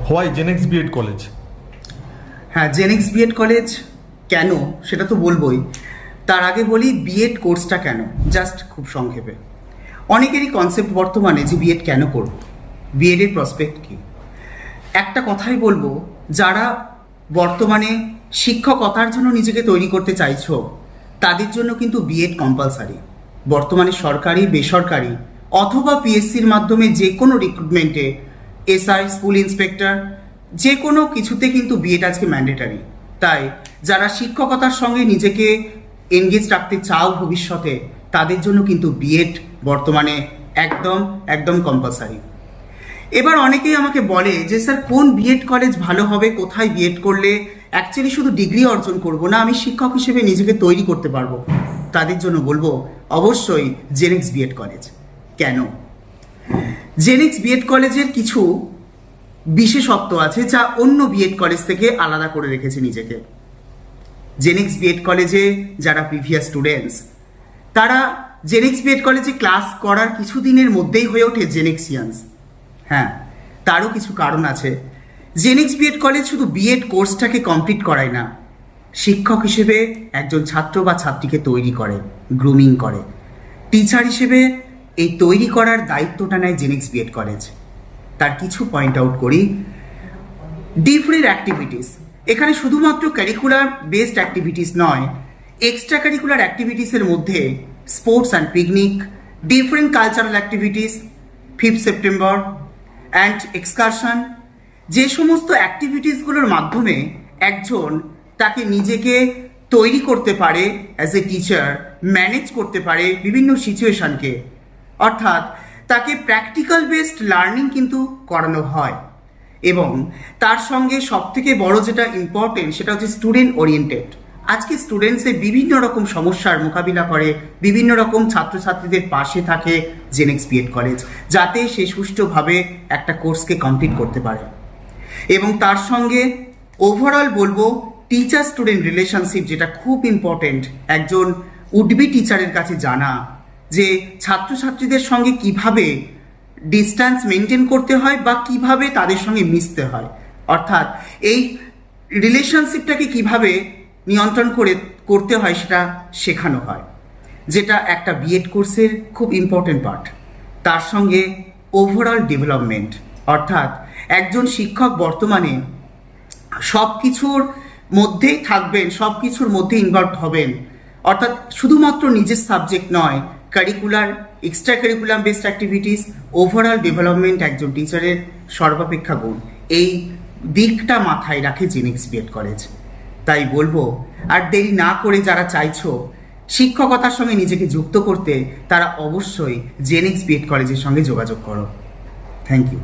Why Genex BEd college? হ্যাঁ, Genex BEd college কেন সেটা তো বলবোই। তার আগে বলি বিএড কোর্সটা কেন, জাস্ট খুব সংক্ষেপে। অনেকেরই কনসেপ্ট বর্তমানে যে বিএড কেন করব, বিএডের প্রসপেক্ট কী। একটা কথাই বলবো, যারা বর্তমানে শিক্ষকতার জন্য নিজেকে তৈরি করতে চাইছো তাদের জন্য কিন্তু বিএড কম্পালসারি। বর্তমানে সরকারি, বেসরকারি অথবা পিএসসির মাধ্যমে যে কোনো রিক্রুটমেন্টে, এসআই, স্কুল ইন্সপেক্টর, যে কোনো কিছুতে কিন্তু বিএড আজকে ম্যান্ডেটারি। তাই যারা শিক্ষকতার সঙ্গে নিজেকে এনগেজ রাখতে চাও ভবিষ্যতে, তাদের জন্য কিন্তু বিএড বর্তমানে একদম একদম কম্পালসারি। এবার অনেকেই আমাকে বলে যে স্যার কোন বিএড কলেজ ভালো হবে, কোথায় বিএড করলে অ্যাকচুয়ালি শুধু ডিগ্রি অর্জন করব না, আমি শিক্ষক হিসেবে নিজেকে তৈরি করতে পারবো। তাদের জন্য বলবো অবশ্যই জেনেক্স বিএড কলেজ। কেন? জেনেক্স বিএড কলেজের কিছু বিশেষত্ব আছে যা অন্য বিএড কলেজ থেকে আলাদা করে রেখেছে নিজেকে। জেনেক্স বিএড কলেজে যারা প্রিভিয়াস স্টুডেন্টস, তারা জেনেক্স বিএড কলেজে ক্লাস করার কিছু দিনের মধ্যেই হয়ে ওঠে জেনেক্সিয়ানস। হ্যাঁ, তারও কিছু কারণ আছে। জেনেক্স বিএড কলেজ শুধু বিএড কোর্সটাকে কমপ্লিট করায় না, শিক্ষক হিসেবে একজন ছাত্র বা ছাত্রীকে তৈরি করে, গ্রুমিং করে। টিচার হিসেবে এই তৈরি করার দায়িত্বটা নেয় জেনেক্স বিএড কলেজ। তার কিছু পয়েন্ট আউট করি। ডিফারেন্ট অ্যাক্টিভিটিস, এখানে শুধুমাত্র ক্যারিকুলার বেসড অ্যাক্টিভিটিস নয়, এক্সট্রা ক্যারিকুলার অ্যাক্টিভিটিসের মধ্যে sports and picnic, different cultural activities, 5th September and excursion, যে সমস্ত অ্যাক্টিভিটিসগুলোর মাধ্যমে একজন তাকে নিজেকে তৈরি করতে পারে অ্যাজ এ টিচার, ম্যানেজ করতে পারে বিভিন্ন সিচুয়েশনকে। অর্থাৎ তাকে প্র্যাকটিক্যাল বেসড লার্নিং কিন্তু করানো হয়। এবং তার সঙ্গে সবথেকে বড় যেটা ইম্পর্টেন্ট সেটা হচ্ছে স্টুডেন্ট ওরিয়েন্টেড। আজকে স্টুডেন্টসে বিভিন্ন রকম সমস্যার মোকাবিলা করে, বিভিন্ন রকম ছাত্রছাত্রীদের পাশে থাকে জেনেক্স বিএড কলেজ, যাতে সে সুষ্ঠুভাবে একটা কোর্সকে কমপ্লিট করতে পারে। এবং তার সঙ্গে ওভারঅল বলবো টিচার স্টুডেন্ট রিলেশনশিপ, যেটা খুব ইম্পর্টেন্ট একজন উডবি টিচারের কাছে জানা, যে ছাত্রছাত্রীদের সঙ্গে কিভাবে ডিস্ট্যান্স মেনটেন করতে হয় বা কিভাবে তাদের সঙ্গে মিশতে হয়। অর্থাৎ এই রিলেশনশিপটাকে কিভাবে নিয়ন্ত্রণ করতে হয় সেটা শেখানো হয়, যেটা একটা বিএড কোর্সের খুব ইম্পর্টেন্ট পার্ট। তার সঙ্গে ওভারঅল ডেভেলপমেন্ট, অর্থাৎ একজন শিক্ষক বর্তমানে সব কিছুর মধ্যেই থাকবেন, সব কিছুর মধ্যে ইনভলভ হবেন। অর্থাৎ শুধুমাত্র নিজের সাবজেক্ট নয়, curricular, extra curriculum based activities, overall development একজন টিচারের সর্বাপেক্ষা গুণ। এই দিকটা মাথায় রাখে জেনেক্স বিএড কলেজ। তাই বলবো আর দেরি না করে যারা চাইছো শিক্ষকতার সঙ্গে নিজেকে যুক্ত করতে, তারা অবশ্যই জেনেক্স বিএড কলেজের সঙ্গে যোগাযোগ করো। Thank you.